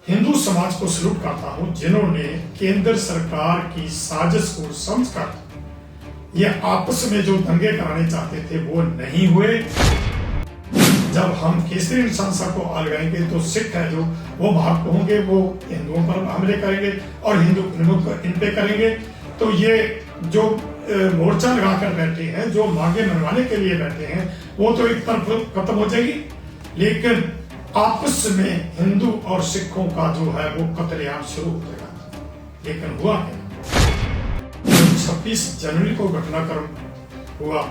हिंदू समाज को सलूट करता हूं जिन्होंने केंद्र सरकार की साजिश को समझकर ये आपस में जो दंगे कराने चाहते थे वो नहीं हुए। जब हम केसरी निशान को अलगाएंगे तो सिख है जो वो भाग होंगे, वो हिंदुओं पर हमले करेंगे और हिंदू इन पे करेंगे। तो ये जो मोर्चा लगाकर बैठे हैं, जो मांगे मनवाने के लिए बैठे हैं, वो तो एक तरफ खत्म हो जाएगी, लेकिन आपस में हिंदू और सिखों का जो है वो कत्लेआम शुरू हो जाएगा। लेकिन हुआ क्या? 26 जनवरी को घटनाक्रम हुआ,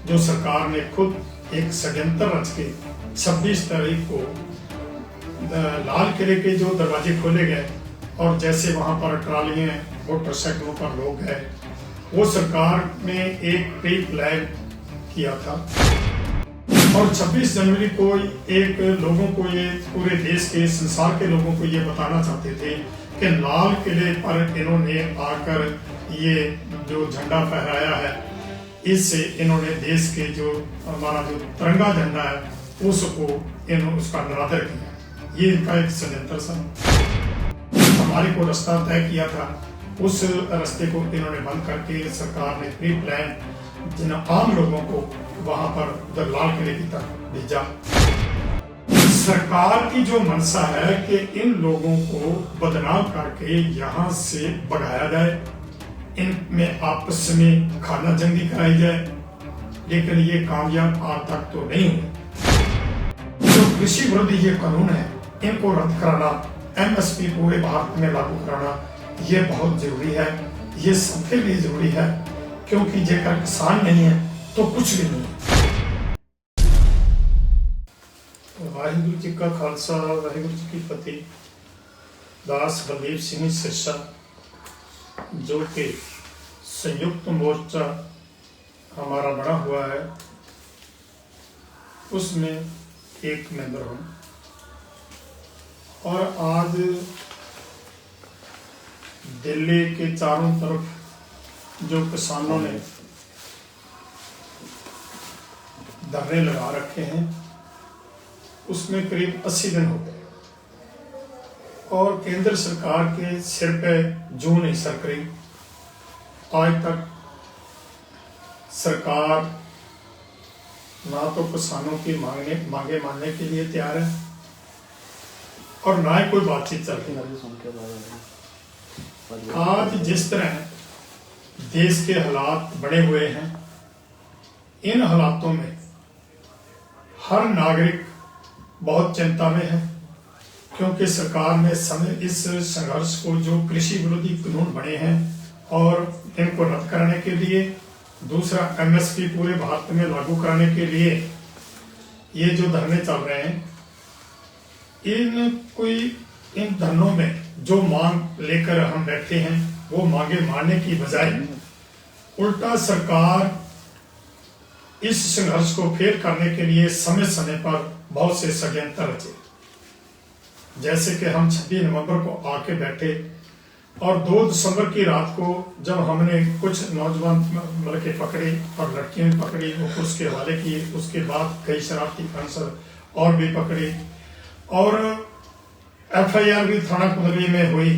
जो सरकार ने खुद एक षड्यंत्र रच के 26 तारीख को लाल किले के जो दरवाजे खोले गए और जैसे वहां पर ट्रालियां मोटरसाइकिलों पर लोग गए, वो सरकार ने एक प्री प्लान किया था। और 26 जनवरी को एक लोगों को, ये पूरे देश के संसार के लोगों को ये बताना चाहते थे कि लाल किले पर इन्होंने आकर ये जो झंडा फहराया है, इससे इन्होंने देश के जो हमारा जो तिरंगा झंडा है उसका निरादर किया। ये इनका एक षड्यंत्र था। हमारे को रास्ता तय किया था, उस रास्ते को इन्होंने बंद करके सरकार ने प्री प्लान जिन आम लोगों को वहां पर उधर लाल किले की तरफ भेजा। सरकार की जो मंशा है कि इन लोगों को बदनाम करके यहाँ से भगाया जाए, इनमें आपस में खाना जंगी कराई जाए, लेकिन ये कामयाब आज तक तो नहीं हुई। जो कृषि विरोधी ये कानून है, इनको रद्द कराना, MSP पूरे भारत में लागू कराना, ये बहुत जरूरी है। ये सबके लिए जरूरी है, क्योंकि जेकर किसान नहीं है तो कुछ भी नहीं है। वाहिगुरु जी का खालसा, वाहिगुरु जी की फतेह। दास बलदेव सिंह सिरसा, जो कि संयुक्त मोर्चा हमारा बना हुआ है, उसमें एक मेंबर हूँ। और आज दिल्ली के चारों तरफ जो किसानों ने धरने लगा रखे हैं, उसमें करीब 80 दिन हो गए और केंद्र सरकार के सिर पे जूं नहीं सरक रही। आज तक सरकार ना तो किसानों की मांगे मानने के लिए तैयार है और ना ही कोई बातचीत चलती है। आज जिस तरह देश के हालात बने हुए हैं, इन हालातों में हर नागरिक बहुत चिंता में है, क्योंकि सरकार ने इस संघर्ष को, जो कृषि विरोधी कानून बने हैं और इनको रद्द कराने के लिए, दूसरा MSP पूरे भारत में लागू कराने के लिए ये जो धरने चल रहे हैं, इन धरनों में जो मांग लेकर हम बैठे हैं, वो मांगे मारने की बजाय उल्टा सरकार इस संघर्ष को फेल करने के लिए समय समय पर बहुत से षड्यंत्र रचे। जैसे कि हम 26 नवंबर को आके बैठे और 2 दिसंबर की रात को जब हमने कुछ नौजवान लड़के पकड़े और लड़कियां भी पकड़ी, वो उसके हवाले किए। उसके बाद कई शरारती अनसर और भी पकड़े और FIR भी थाना कुंदली में हुई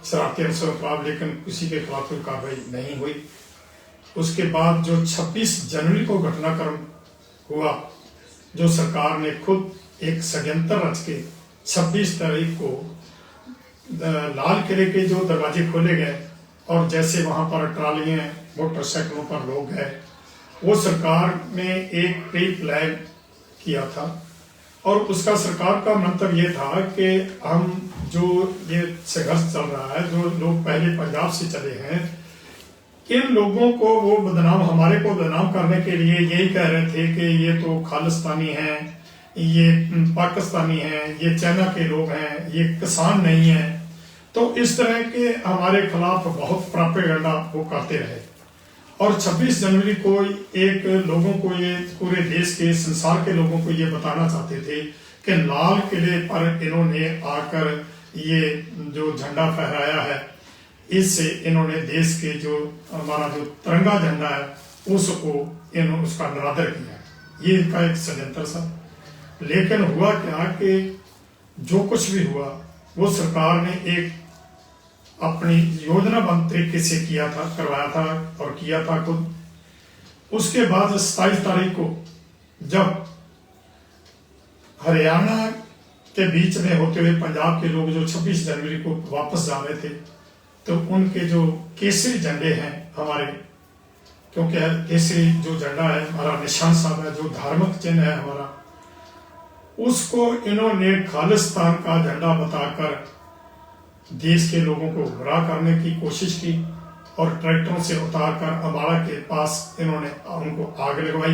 शरारती अनसरों के खिलाफ, लेकिन किसी के खिलाफ कोई कार्रवाई नहीं हुई। उसके बाद जो 26 जनवरी को घटनाक्रम हुआ, जो सरकार ने खुद एक षड्यंत्र रच के 26 तारीख को लाल किले के जो दरवाजे खोले गए और जैसे वहां पर ट्रालियां मोटरसाइकिलों पर लोग गए, वो सरकार ने एक प्री प्लान किया था। और उसका सरकार का मंतव्य ये था कि हम जो ये संघर्ष चल रहा है, जो लोग पहले पंजाब से चले हैं, इन लोगों को वो हमारे को बदनाम करने के लिए यही कह रहे थे कि ये तो खालिस्तानी हैं, ये पाकिस्तानी हैं, ये चाइना के लोग हैं, ये किसान नहीं है। तो इस तरह के हमारे खिलाफ बहुत प्रोपेगेंडा वो करते रहे। और 26 जनवरी को एक लोगों को, ये पूरे देश के संसार के लोगों को ये बताना चाहते थे कि लाल किले पर इन्होंने आकर ये जो झंडा फहराया है, इससे इन्होंने देश के जो हमारा जो तिरंगा झंडा है उसका निरादर किया। ये इनका एक षड्यंत्र था। लेकिन हुआ क्या कि जो कुछ भी हुआ, वो सरकार ने एक अपनी योजनाबद्ध तरीके से किया था, करवाया था और किया था खुद। उसके बाद 27 तारीख को जब हरियाणा के बीच में होते हुए पंजाब के लोग जो 26 जनवरी को वापस जा रहे थे, तो उनके जो केसरी झंडे हैं हमारे, क्योंकि केसरी जो झंडा है हमारा निशान साहब है, जो धार्मिक चिन्ह है हमारा, उसको इन्होंने खालिस्तान का झंडा बताकर देश के लोगों को गुमराह करने की कोशिश की और ट्रैक्टरों से उतारकर अम्बाड़ा के पास इन्होंने उनको आग लगवाई।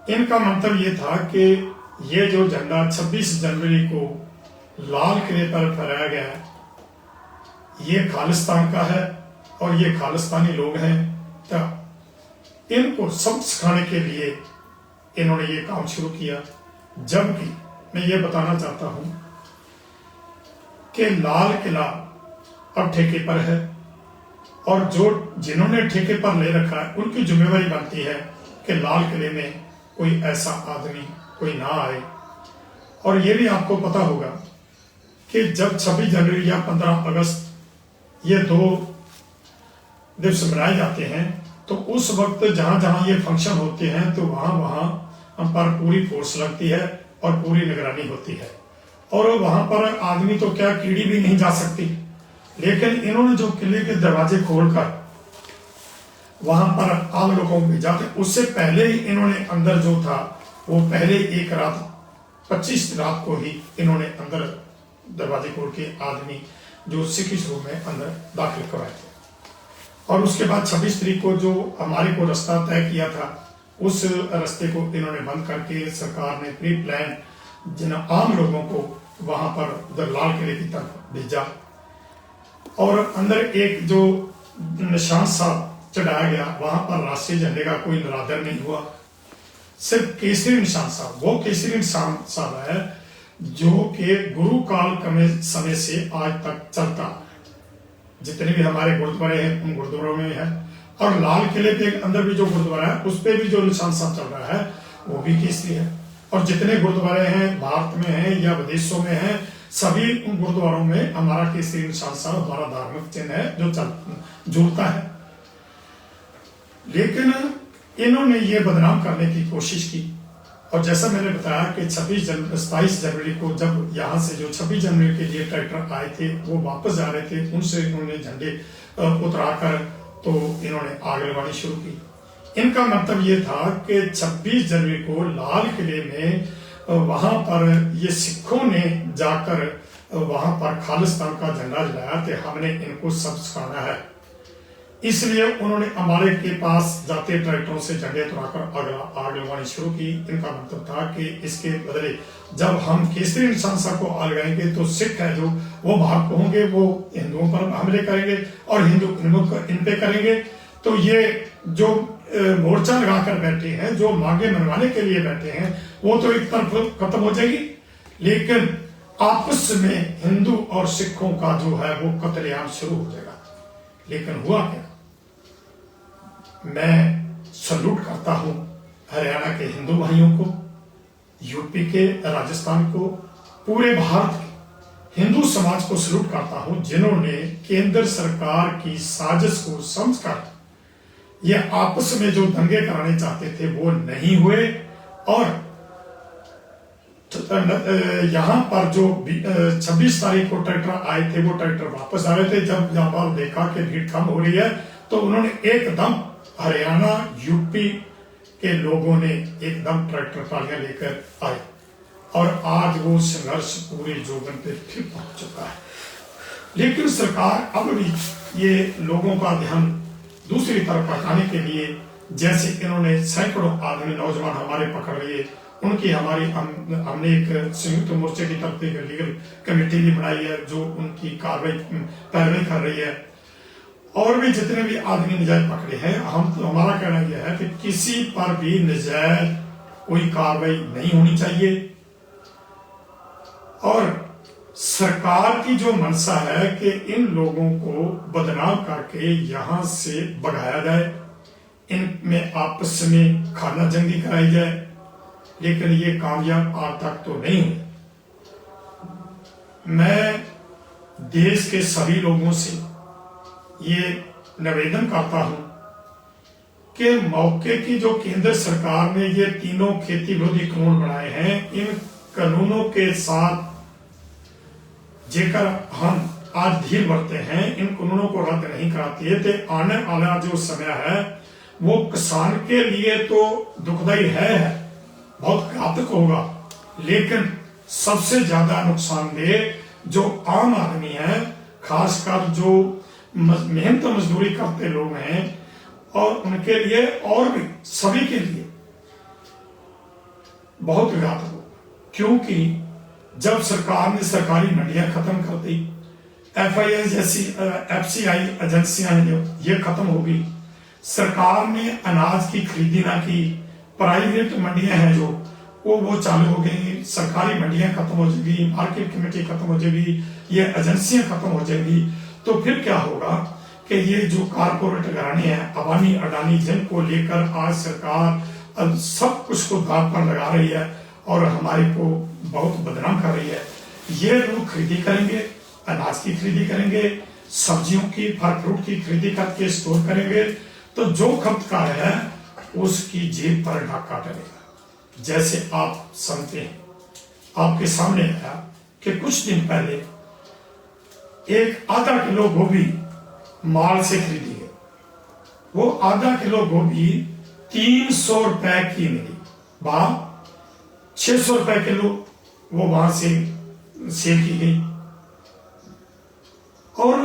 इनका मंतव्य ये था कि ये जो झंडा 26 जनवरी को लाल किले पर फहराया गया है, ये खालिस्तान का है और ये खालिस्तानी लोग हैं, तो इनको सबक सिखाने के लिए इन्होंने ये काम शुरू किया। जबकि मैं ये बताना चाहता हूं कि लाल किला अब ठेके पर है और जो जिन्होंने ठेके पर ले रखा है उनकी जिम्मेवारी बनती है कि लाल किले में कोई ऐसा आदमी कोई ना आए। और ये भी आपको पता होगा कि जब 26 जनवरी या 15 अगस्त ये 2 दिवस मनाए जाते हैं, तो उस वक्त जहां जहां ये फंक्शन होते हैं तो वहां वहां हम पर पूरी फोर्स लगती है और पूरी निगरानी होती है। और वहां पर आदमी तो क्या कीड़ी भी नहीं जा सकती, लेकिन इन्होंने जो किले के दरवाजे खोलकर वहां पर आम लोगों को भेजा था, उससे पहले ही इन्होंने अंदर जो था वो पहले एक रात 25 रात को ही इन्होंने अंदर दरवाजे खोल के आदमी जो सिख रूम में अंदर दाखिल करवाए थे। और उसके बाद 26 तारीख को जो हमारे को रास्ता तय किया था, उस रास्ते को इन्होंने बंद करके सरकार ने प्री प्लान जिन आम लोगों को वहां पर उधर लाल किले की तरफ भेजा और अंदर एक जो निशान साहब चढ़ाया गया, वहां पर राष्ट्रीय झंडे का कोई निरादर नहीं हुआ, सिर्फ केसरी निशान साहब, वो केसरी निशान साहब है जो कि गुरु काल समय से आज तक चलता, जितने भी हमारे गुरुद्वारे हैं उन गुरुद्वारों में है। और लाल किले के अंदर भी जो गुरुद्वारा है उस पर भी जो निशान साहब चल रहा है वो भी केसरी है। और जितने गुरुद्वारे हैं भारत में हैं या विदेशों में हैं, सभी उन गुरुद्वारों में हमारा केसरी निशान साहब हमारा धार्मिक चिन्ह है जो जुड़ता है। लेकिन इन्होंने ये बदनाम करने की कोशिश की। और जैसा मैंने बताया कि 27 जनवरी को जब यहाँ से जो 26 जनवरी के लिए ट्रैक्टर आए थे वो वापस जा रहे थे, उनसे इन्होंने झंडे उतराकर तो इन्होंने आग लगानी शुरू की। इनका मतलब ये था कि 26 जनवरी को लाल किले में वहां पर ये सिखों ने जाकर वहां पर खालिस्तान का झंडा जलाया तो हमने इनको सब सिखाना है। इसलिए उन्होंने अम्बाड़े के पास जाते ट्रैक्टरों से झंडे उतराकर आग लगवानी शुरू की। इनका मतलब था कि इसके बदले जब हम केसरी निशान साहब को आग लगाएंगे तो सिख है जो वो भाग होंगे, वो हिंदुओं पर हमले करेंगे और हिंदू इन पे करेंगे। तो ये जो मोर्चा लगाकर बैठे हैं, जो मांगे मनवाने के लिए बैठे हैं, वो तो एक तरफ खत्म हो जाएगी, लेकिन आपस में हिंदू और सिखों का जो है वो कत्लेआम शुरू हो जाएगा। लेकिन हुआ क्या? मैं सल्यूट करता हूं हरियाणा के हिंदू भाइयों को, यूपी के, राजस्थान को, पूरे भारत के हिंदू समाज को सल्यूट करता हूं जिन्होंने केंद्र सरकार की साजिश को समझकर ये आपस में जो दंगे कराने चाहते थे वो नहीं हुए। और यहां पर जो 26 तारीख को ट्रैक्टर आए थे वो ट्रैक्टर वापस आ रहे थे। जब यहां पर देखा कि भीड़ कम हो रही है तो उन्होंने एकदम हरियाणा यूपी के लोगों ने एकदम ट्रैक्टर ट्रालियां लेकर आए और आज वो संघर्ष पूरे जोगन पे फिर पहुंच चुका है। लेकिन सरकार अब भी ये लोगों का ध्यान दूसरी तरफ हटाने के लिए, जैसे इन्होंने सैकड़ों आदमी नौजवान हमारे पकड़ लिए, उनकी हमारी हमने एक संयुक्त मोर्चे की तरफ एक लीगल कमेटी भी बनाई है जो उनकी पैरवी कर रही है। और भी जितने भी आदमी नजायज पकड़े हैं, हमारा कहना यह है कि किसी पर भी नजायज कोई कार्रवाई नहीं होनी चाहिए। और सरकार की जो मंशा है कि इन लोगों को बदनाम करके यहां से भगाया जाए, इनमें आपस में खाना जंगी कराई जाए, लेकिन ये कामयाब आज तक तो नहीं हुई। मैं देश के सभी लोगों से ये निवेदन करता हूं कि मौके की जो केंद्र सरकार ने ये तीनों खेती विरोधी कानून बनाए हैं, इन कानूनों के साथ जेकर हम आज ढील बरते हैं, इन कानूनों को रद्द नहीं कराती है तो आने वाला जो समय है वो किसान के लिए तो दुखदायी है, बहुत घातक होगा, लेकिन सबसे ज्यादा नुकसानदेह जो आम आदमी है, खासकर जो मेहनत मजदूरी करते लोग हैं और उनके लिए और भी सभी के लिए बहुत घातक होगा। क्योंकि जब सरकार ने सरकारी मंडियां खत्म कर दी, FII जैसी FCI एजेंसियां हैं जो ये खत्म होगी, सरकार ने अनाज की खरीदी ना की, प्राइवेट मंडियां हैं जो वो चालू हो गई, सरकारी मंडियां खत्म हो जाएगी, मार्केट कमेटी खत्म हो जाएगी, ये एजेंसियां खत्म हो जाएगी, तो फिर क्या होगा कि ये जो कारपोरेट घराने हैं, अबानी अडानी, जिनको लेकर आज सरकार सब कुछ को दांव पर लगा रही है और हमारे को बहुत बदनाम कर रही है, ये लोग खरीदी करेंगे, अनाज की खरीदी करेंगे, सब्जियों की, फल फ्रूट की खरीदी करके स्टोर करेंगे, तो जो खपतकार है उसकी जेब पर डाका डलेगा। जैसे आप समझते हैं, आपके सामने आया कि कुछ दिन पहले एक आधा किलो गोभी माल से खरीदी गई, वो आधा किलो गोभी 300 रुपए की मिली, वहां 600 रुपए किलो वो वहां से सेल की गई, और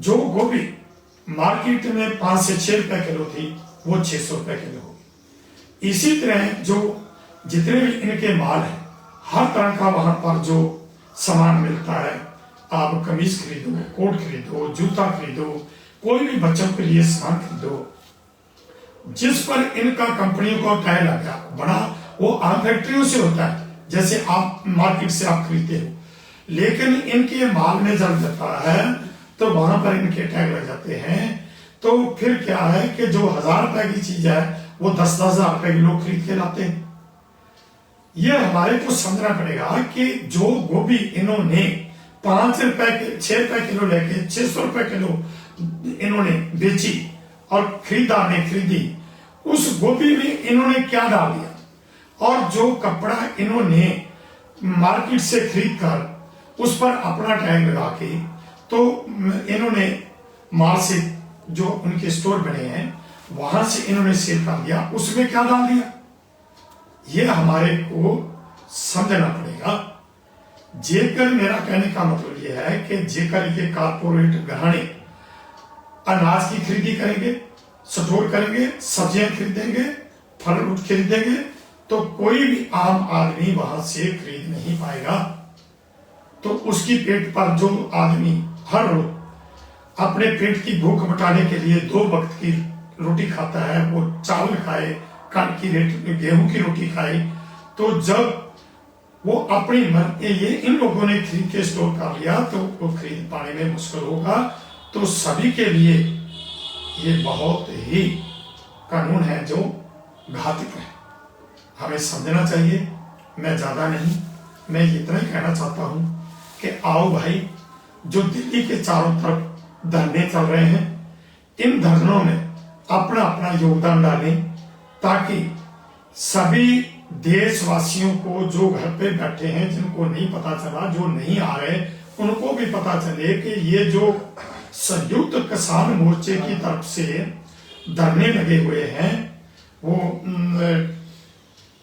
जो गोभी मार्केट में 5 से 6 रुपए किलो थी वो 600 रुपए किलो होगी। इसी तरह जो जितने भी इनके माल है, हर तरह का वहां पर जो सामान मिलता है, आप कमीज खरीदो, कोट खरीदो, जूता खरीदो, कोई भी बच्चों के लिए सामान खरीदो, जिस पर इनका कंपनियों का टैग लगा बना, वो आम फैक्ट्रियों से होता है, जैसे आप मार्केट से आप खरीदते हो, लेकिन इनके माल में जब जाता है तो वहां पर इनके टैग लग जाते हैं। तो फिर क्या है कि जो 1000 रुपए की चीज है वो 10-10 हजार रुपए के लोग खरीद के लाते हैं। ये हमारे को समझना पड़ेगा कि जो गोभी इन्होंने 5 रुपए के 6 रुपए किलो लेके 600 रुपए किलो इन्होंने बेची और खरीदार ने खरीदी, उस गोभी में इन्होंने क्या डाल दिया, और जो कपड़ा इन्होंने मार्केट से खरीद कर उस पर अपना टैग लगा के, तो इन्होंने माल से जो उनके स्टोर बने हैं वहां से इन्होंने सेल कर दिया, उसमें क्या डाल दिया, ये हमारे को समझना पड़ेगा। जेकर मेरा कहने का मतलब यह है कि जेकर ये कारपोरेट घराने अनाज की खरीदी करेंगे, स्टोर करेंगे, सब्जियां खरीदेंगे, फल फ्रूट खरीदेंगे, तो कोई भी आम आदमी वहां से खरीद नहीं पाएगा। तो उसकी पेट पर जो आदमी हर रोज अपने पेट की भूख मिटाने के लिए 2 वक्त की रोटी खाता है, वो चावल खाए, कणक की गेहूं की रोटी खाए, तो जब वो अपनी ये इन लोगों ने खरीद के स्टोर कर लिया तो वो खरीद पाने में मुश्किल होगा। तो सभी के लिए ये बहुत ही कानून है जो घातक है, हमें समझना चाहिए। मैं ज्यादा नहीं, मैं इतना ही कहना चाहता हूं कि आओ भाई, जो दिल्ली के चारों तरफ धरने चल रहे हैं, इन धरनों में अपना अपना योगदान डालें, ताकि सभी देशवासियों को जो घर पे बैठे हैं, जिनको नहीं पता चला, जो नहीं आ रहे, उनको भी पता चले कि ये जो संयुक्त किसान मोर्चे की तरफ से धरने लगे हुए हैं, वो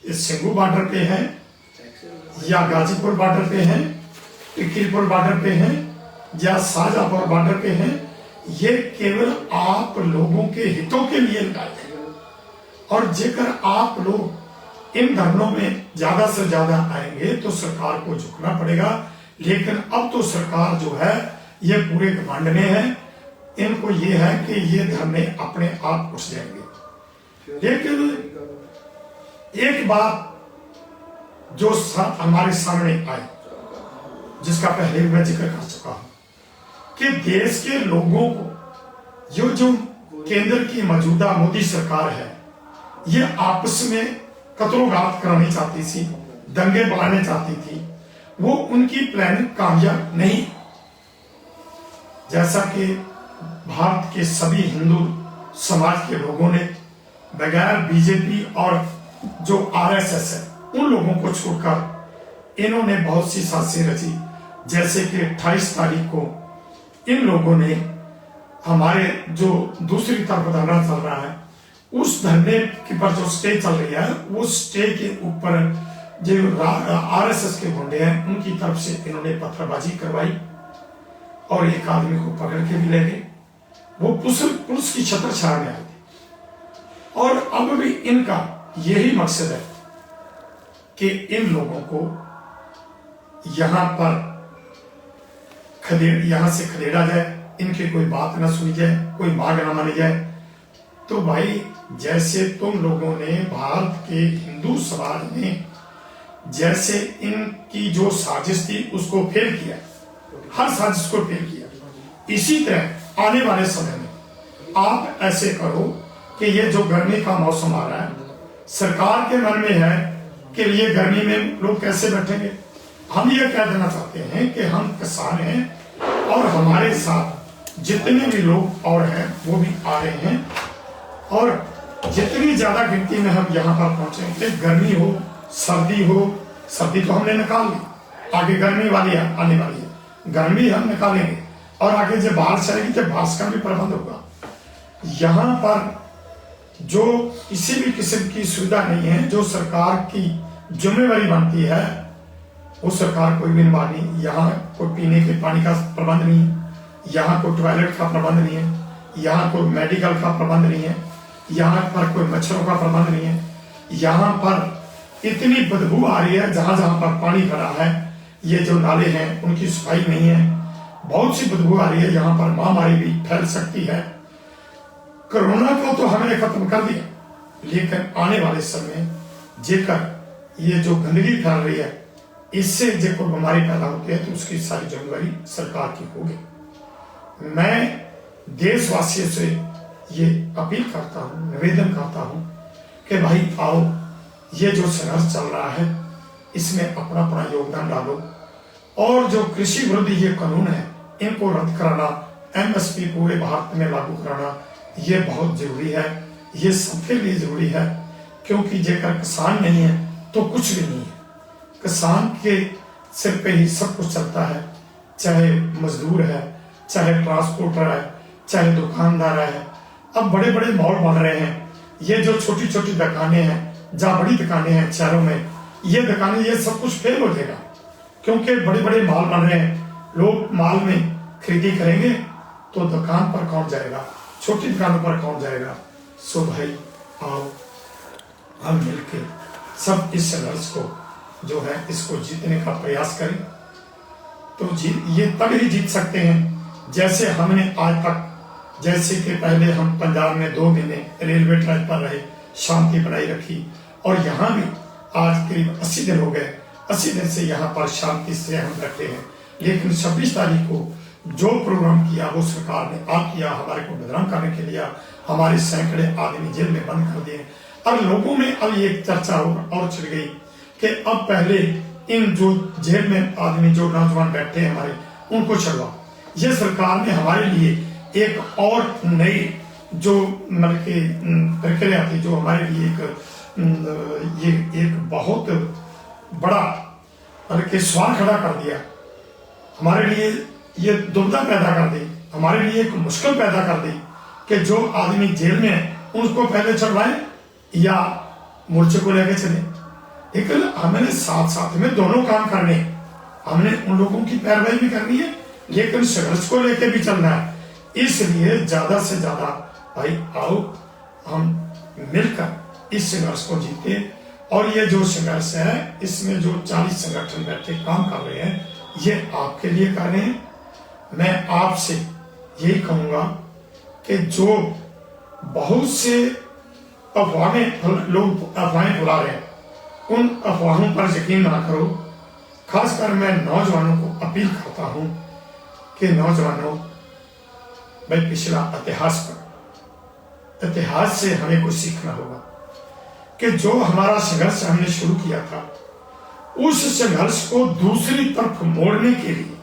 सिंगू बॉर्डर पे है या गाजीपुर बॉर्डर पे है, टिक्कीपुर बॉर्डर पे है या शाहजहांपुर बॉर्डर पे है, ये केवल आप लोगों के हितों के लिए लगाए हैं। और जेकर आप लोग इन धरनों में ज्यादा से ज्यादा आएंगे तो सरकार को झुकना पड़ेगा। लेकिन अब तो सरकार जो है ये पूरे घमंड में है, इनको ये है कि ये धरने अपने आप उठ जाएंगे। लेकिन एक बात जो हमारे सामने आई, जिसका पहले भी मैं जिक्र कर चुका हूं, कि देश के लोगों को ये जो केंद्र की मौजूदा मोदी सरकार है, ये आपस में कत्लो-गात करानी चाहती थी, दंगे बढ़ाने चाहती थी। वो उनकी प्लानिंग कामयाब नहीं। जैसा कि भारत के सभी हिंदू समाज के लोगों ने बगैर बीजेपी और जो आरएसएस है उन लोगों को छोड़कर इन्होंने बहुत सी साजिशें रची। जैसे कि 28 तारीख को इन लोगों ने हमारे जो दूसरी तरफ धरना चल रहा है उस धरने के पर जो स्टे चल रही है वो स्टे के ऊपर जो आरएसएस के गुंडे हैं उनकी तरफ से इन्होंने पत्थरबाजी करवाई और एक आदमी को पकड़ के भी ले गए। वो पुलिस की छत्र छाया में आए थे। और अब भी इनका यही मकसद है कि इन लोगों को यहां पर यहां से खदेड़ा जाए, इनकी कोई बात ना सुनी जाए, कोई मांग ना मानी जाए। तो भाई जैसे तुम लोगों ने भारत के हिंदू समाज में जैसे इनकी जो साजिश थी उसको फेल किया, हर साजिश को फेल किया, इसी तरह आने वाले समय में आप ऐसे करो कि ये जो गर्मी का मौसम आ रहा है, सरकार के मन में है कि ये गर्मी में लोग कैसे बैठेंगे। हम ये कह देना चाहते हैं कि हम किसान हैं और हमारे साथ जितने भी लोग और हैं वो भी आ रहे हैं और जितनी ज्यादा गिनती में हम यहाँ पर पहुंचेंगे, गर्मी हो सर्दी हो, सर्दी तो हमने निकाल ली, आगे गर्मी वाली आने वाली है, गर्मी हम निकालेंगे और आगे जब बाहर चलेगी तो बारिश का भी प्रबंध होगा। यहाँ पर जो किसी भी किस्म की सुविधा नहीं है, जो सरकार की जिम्मेवारी बनती है वो सरकार कोई भी निभा नहीं। यहाँ कोई पीने के पानी का प्रबंध नहीं है, यहाँ कोई टॉयलेट का प्रबंध नहीं है, यहाँ कोई मेडिकल का प्रबंध नहीं है, यहाँ पर कोई मच्छरों का प्रबंध नहीं है। यहाँ पर इतनी बदबू आ रही है, जहां जहां पर पानी भरा है ये जो नाले हैं उनकी सफाई नहीं है, बहुत सी बदबू आ रही है। यहाँ पर महामारी भी फैल सकती है। कोरोना को तो हमने खत्म कर दिया, लेकिन आने वाले समय जेकर ये जो गंदगी फैल रही है इससे जो कोई बीमारी पैदा होती है तो उसकी सारी जिम्मेवारी सरकार की होगी। मैं देशवासियों से ये अपील करता हूँ, निवेदन करता हूँ कि भाई आओ, ये जो संघर्ष चल रहा है इसमें अपना अपना योगदान डालो और जो कृषि विरोधी ये कानून है इनको रद्द कराना, एमएसपी पूरे भारत में लागू कराना ये बहुत जरूरी है। ये सबके लिए जरूरी है क्योंकि जेकर किसान नहीं है तो कुछ भी नहीं है। किसान के सिर पे ही सब कुछ चलता है, चाहे मजदूर है, चाहे ट्रांसपोर्टर है, चाहे दुकानदार है। अब बड़े बड़े मॉल बन रहे हैं, ये जो छोटी छोटी दुकानें हैं, जहाँ बड़ी दुकानें हैं शहरों में, ये दुकानें ये सब कुछ फेल हो जाएगा क्योंकि बड़े बड़े मॉल बन रहे हैं। लोग मॉल में खरीदी करेंगे तो दुकान पर कौन जाएगा, छोटी दुकानों पर कौन जाएगा। सो भाई आओ हम मिलकर सब इस संघर्ष को जो है इसको जीतने का प्रयास करें तो ये तब ही जीत सकते हैं जैसे हमने आज तक, जैसे कि पहले हम पंजाब में 2 महीने रेलवे ट्रैक पर रहे, शांति बनाई रखी और यहाँ भी आज करीब 80 दिन हो गए, 80 दिन से यहाँ पर शांति से हम बैठे हैं। लेकिन 26 तारीख को जो प्रोग्राम किया वो सरकार ने आप किया, हमारे को बदनाम करने के लिए हमारे सैकड़े आदमी जेल में बंद कर दिए। अब लोगों में अब ये चर्चा और छिड़ गई कि अब पहले इन जो जेल में आदमी जो नौजवान बैठे हैं हमारे उनको छुड़वाओ। ये सरकार ने हमारे लिए एक और नई जो मतलब की प्रक्रिया थी, जो हमारे लिए एक बहुत बड़ा मतलब के सवाल खड़ा कर दिया, हमारे लिए ये दुविधा पैदा कर दी, हमारे लिए एक मुश्किल पैदा कर दी कि जो आदमी जेल में है उसको पहले छुड़वाएं या मोर्चे को लेकर चले। लेकिन हमने साथ साथ में दोनों काम करने, हमने उन लोगों की पैरवाई भी करनी है लेकिन संघर्ष को लेकर भी चलना है। इसलिए ज्यादा से ज्यादा भाई आओ हम मिलकर इस संघर्ष को जीते। और ये जो संघर्ष है इसमें जो 40 संगठन बैठे काम कर रहे हैं ये आपके लिए कर रहे हैं। मैं आपसे यही कहूंगा कि जो बहुत से लोग अफवाहें फैला रहे हैं उन अफवाहों पर यकीन ना करो। खासकर मैं नौजवानों को अपील करता हूं कि नौजवानों भाई पिछला इतिहास पर, इतिहास से हमें कुछ सीखना होगा कि जो हमारा संघर्ष हमने शुरू किया था उस संघर्ष को दूसरी तरफ मोड़ने के लिए,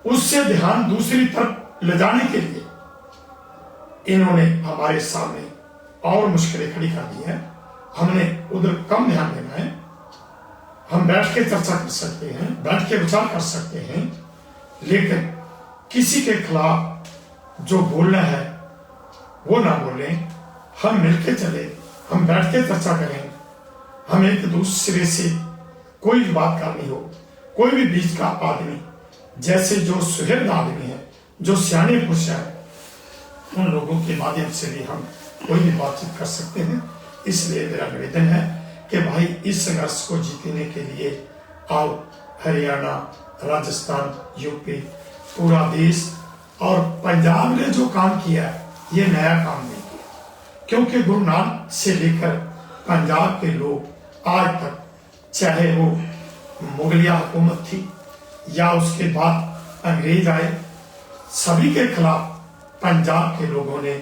उससे ध्यान दूसरी तरफ ले जाने के लिए इन्होंने हमारे सामने और मुश्किलें खड़ी कर दी हैं। हमने उधर कम ध्यान देना है। हम बैठ के चर्चा कर सकते हैं, बैठ के विचार कर सकते हैं, लेकिन किसी के खिलाफ जो बोलना है वो ना बोलें। हम मिलके चले, हम बैठ के चर्चा करें, हम एक दूसरे से कोई भी बात करनी हो, कोई भी बीच का आदमी, जैसे जो सुहृद आदमी है, जो सियाने पुरुष है, उन लोगों के माध्यम से भी हम कोई भी बातचीत कर सकते हैं। इसलिए मेरा निवेदन है कि भाई इस संघर्ष को जीतने के लिए आओ, हरियाणा, राजस्थान, यूपी, पूरा देश और पंजाब ने जो काम किया ये नया काम नहीं किया, क्योंकि गुरु नानक से लेकर पंजाब के लोग आज तक, चाहे वो मुगलिया हुकूमत थी या उसके बाद अंग्रेज आए, सभी के खिलाफ पंजाब के लोगों ने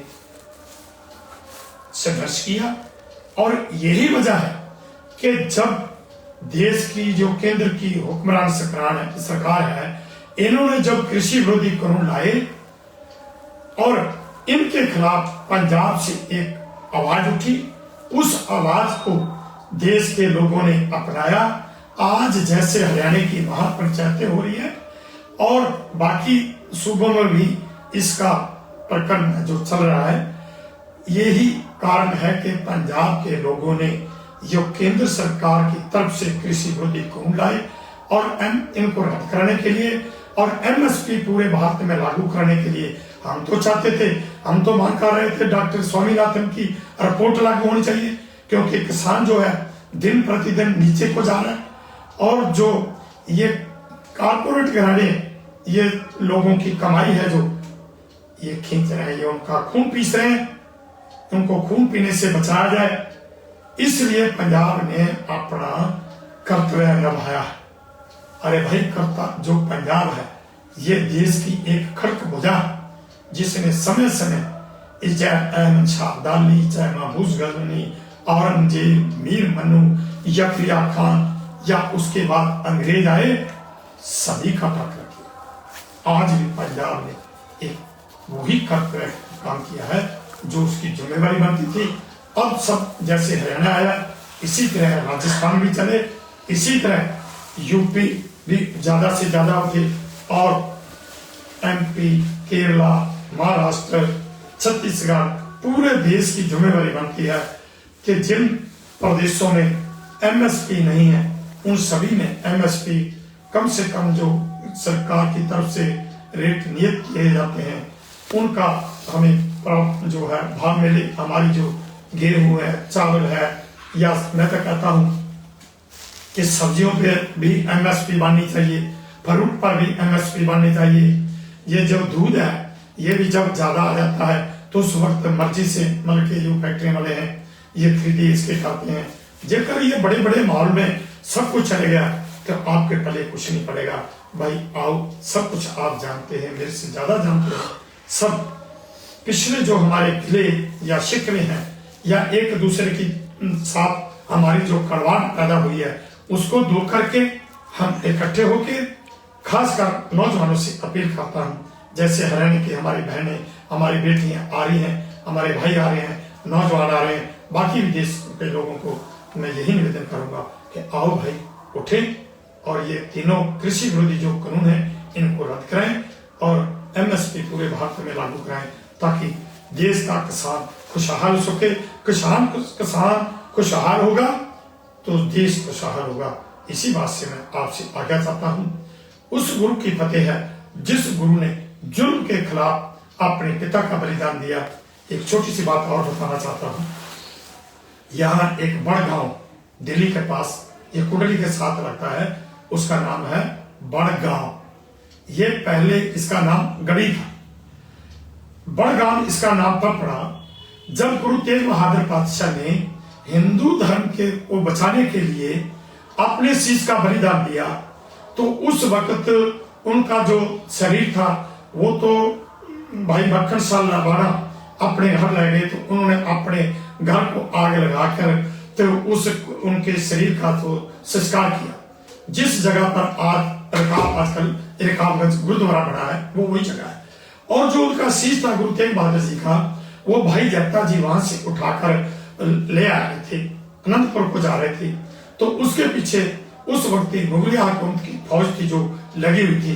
संघर्ष किया। और यही वजह है कि जब देश की जो केंद्र की हुक्मरान सरकार है, इन्होंने जब कृषि विरोधी कानून लाए और इनके खिलाफ पंजाब से एक आवाज उठी, उस आवाज को देश के लोगों ने अपनाया। आज जैसे हरियाणा की महापंचायतें हो रही है और बाकी सूबों में भी इसका प्रकरण जो चल रहा है, यही कारण है कि पंजाब के लोगों ने जो केंद्र सरकार की तरफ से कृषि विरोधी कानून लाए और इनको रद्द करने के लिए और एमएसपी पूरे भारत में लागू करने के लिए हम तो चाहते थे, हम तो मांग कर रहे थे डॉक्टर स्वामीनाथन की रिपोर्ट लागू होनी चाहिए, क्योंकि किसान जो है दिन प्रतिदिन नीचे को जा रहा है और जो ये कारपोरेट घराने ये लोगों की कमाई है जो ये खींच रहे हैं, ये उनका खून पीस रहे हैं, उनको खून पीने से बचाया जाए। इसलिए पंजाब ने अपना कर्तव्य निभाया है। अरे भाई, कर्ता जो पंजाब है ये देश की एक खड़क भुजा, जिसने समय समय चाहे अहमद शाह अब्दाली, चाहे महफूज गजनी, औरंगजेब, मीर मन्नू, यकरिया खान या उसके बाद अंग्रेज आए, सभी का टक्कर किया। आज भी पंजाब ने एक वही कर्तव्य काम किया है जो उसकी जिम्मेवारी बनती थी। अब सब जैसे हरियाणा आया, इसी तरह राजस्थान भी चले, इसी तरह यूपी भी ज्यादा से ज्यादा उठे और एमपी, केरला, महाराष्ट्र, छत्तीसगढ़, पूरे देश की जिम्मेवारी बनती है कि जिन प्रदेशों में एमएसपी नहीं है उन सभी में एमएसपी कम से कम जो सरकार की तरफ से रेट नियत किए जाते हैं उनका हमें जो है भाव मिले। हमारी जो गेहूं है, चावल है, या मैं तो कहता हूं कि सब्जियों पे भी एमएसपी बननी चाहिए, फ्रूट पर भी एमएसपी बननी चाहिए। ये जो दूध है ये भी जब ज्यादा आ जाता है तो उस वक्त मर्जी से मतलब के जो फैक्ट्री वाले हैं ये खरीदी इसके खाते हैं। जेकर ये बड़े बड़े मॉल में सब कुछ चले गया तो आपके पले कुछ नहीं पड़ेगा। भाई आओ, सब कुछ आप जानते हैं, मेरे से ज्यादा जानते हैं। सब पिछले जो हमारे गिले या शिकवे हैं या एक दूसरे की साथ हमारी जो कड़वाहट पैदा हुई है उसको दूर करके हम इकट्ठे होके, खासकर नौजवानों से अपील करता हूँ, जैसे हरियाणा की हमारी बहनें, हमारी बेटियां आ रही हैं, हमारे भाई आ रहे हैं, नौजवान आ रहे हैं, बाकी भी देश के लोगों को मैं यही निवेदन करूंगा कि आओ भाई उठे और ये तीनों कृषि विरोधी जो कानून है इनको रद्द कराएं और एमएसपी पूरे भारत में लागू कराएं, ताकि देश का किसान खुशहाल हो सके। किसान खुशहाल होगा तो देश खुशहाल होगा। इसी बात से मैं आपसे आज्ञा चाहता हूं। उस गुरु की फतेह है जिस गुरु ने जुल्म के खिलाफ अपने पिता का बलिदान दिया। एक छोटी सी बात और बताना चाहता हूं। यहाँ एक बड़ गांव दिल्ली के पास, ये कुंडली के साथ लगता है, उसका नाम है बड़गांव। ये पहले इसका नाम गढ़ी था। बड़गांव इसका नाम तब पड़ा जब गुरु तेग बहादुर पातशाह ने हिंदू धर्म के को बचाने के लिए अपने शीश का बलिदान दिया। तो उस वक्त उनका जो शरीर था वो तो भाई मक्खन साल लाबाना अपने घर ले गए, तो उन्होंने अपने घर को आग लगाकर तो उस उनके शरीर का तो संस्कार किया। जिस जगह पर आज आजकल रकाबगंज गुरुद्वारा बना है वो वही जगह है। और जो उनका शीश था गुरु तेग बहादुर जी का, वो भाई जत्ता जी वहां से उठाकर ले आ रहे थे, अनंतपुर को जा रहे थे। तो उसके पीछे उस वक्त मुगलिया हुकूमत की फौज थी जो लगी हुई थी,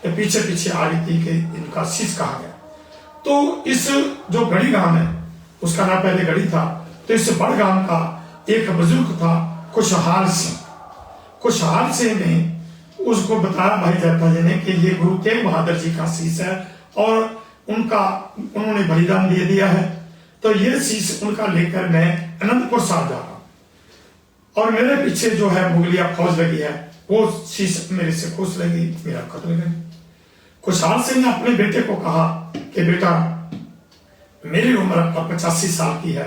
पीछे पीछे आ रही थी कि इनका शीश कहाँ गया। तो इस जो गढ़ी गांव है उसका नाम पहले गढ़ी था, तो इस बड़गाम का एक बुजुर्ग था खुशहाल सिंह। खुशहाल सिंह ने उसको बताया भाई जत्ता जी ने कि ये गुरु तेग बहादुर जी का शीश है और उन्होंने बलिदान दे दिया है, तो ये शीश उनका लेकर मैं अनंतपुर साहब जा रहा हूं और मेरे पीछे जो है मुगलिया फौज लगी है, वो शीश मेरे से खुश लगी, मेरा कत्ल गई। खुशहाल सिंह ने अपने बेटे को कहा कि बेटा मेरी उम्र अब 85 साल की है,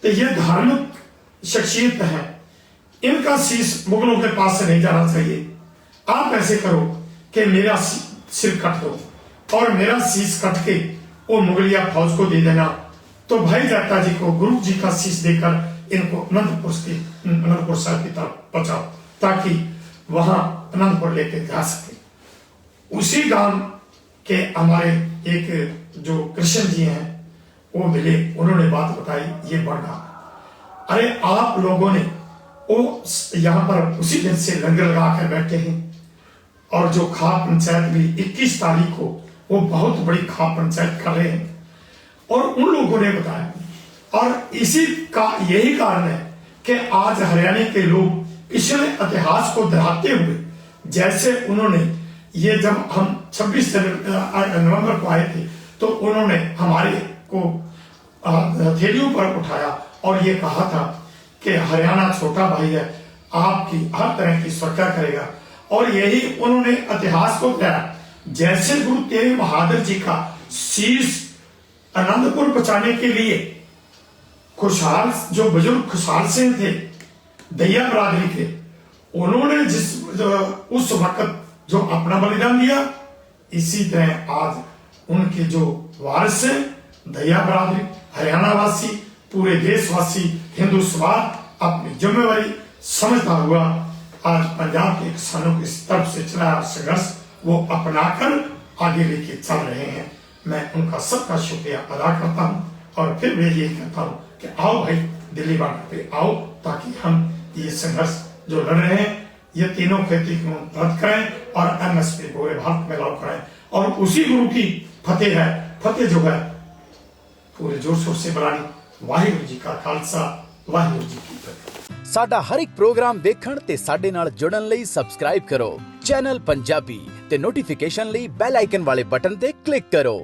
तो ये धार्मिक शख्सियत है, इनका शीश मुगलों के पास से नहीं जाना चाहिए। आप ऐसे करो कि मेरा सिर कट दो और मेरा शीश कट के वो मुगलिया फौज को दे देना। तो भाई जत्ता जी को गुरु जी का शीश देकर इनको अनंतपुर साहब की तरफ पहुंचाओ ताकि वहां अनंतपुर लेके जा सके। उसी गांव के हमारे एक जो कृष्ण जी हैं वो मिले, उन्होंने बात बताई, ये बढ़ा अरे आप लोगों ने वो यहाँ पर उसी दिन से लंगर लगा कर बैठे हैं और जो खाप पंचायत भी 21 तारीख को वो बहुत बड़ी खाप पंचायत कर रहे हैं। और उन लोगों ने बताया और इसी का यही कारण है कि आज हरियाणा के लोग पिछले इतिहास को दोहराते हुए, जैसे उन्होंने ये जब हम 26 नवंबर को आए थे तो उन्होंने हमारे को हथेलियों पर उठाया और ये कहा था कि हरियाणा छोटा भाई है, आपकी हर तरह की सुरक्षा करेगा। और यही उन्होंने इतिहास को बताया, जैसे गुरु तेग बहादुर जी का शीश अनंतपुर पहुंचाने के लिए खुशहाल जो बुजुर्ग खुशहाल सिंह थे, दैया बरादरी थे, उन्होंने उस वक्त जो अपना बलिदान दिया, इसी तरह आज उनके जो वारिस हैं दैया बरादरी, हरियाणा वासी, पूरे देशवासी, हिंदू समाज अपनी जिम्मेवारी समझता हुआ आज पंजाब के किसानों की तरफ से चला संघर्ष वो अपनाकर आगे लेके चल रहे हैं। मैं उनका सबका शुक्रिया अदा करता हूँ और फिर मैं ये कहता हूँ कि आओ भाई दिल्ली बॉर्डर पे आओ ताकि हम ये संघर्ष जो लड़ रहे हैं ये तीनों खेती को रद्द करें और एमएसपी पूरे भारत में लागू करें। और उसी गुरु की फतेह है, फतेह जो है पूरे जोर शोर से बनानी। वाहिगुरु जी का खालसा, वाहिगुरु जी की फतेह। साडा हर एक प्रोग्राम देखण ते साडे नाल जुड़न लई सबसक्राइब करो चैनल पंजाबी ते नोटिफिकेशन लई बेल आइकन वाले बटन ते क्लिक करो।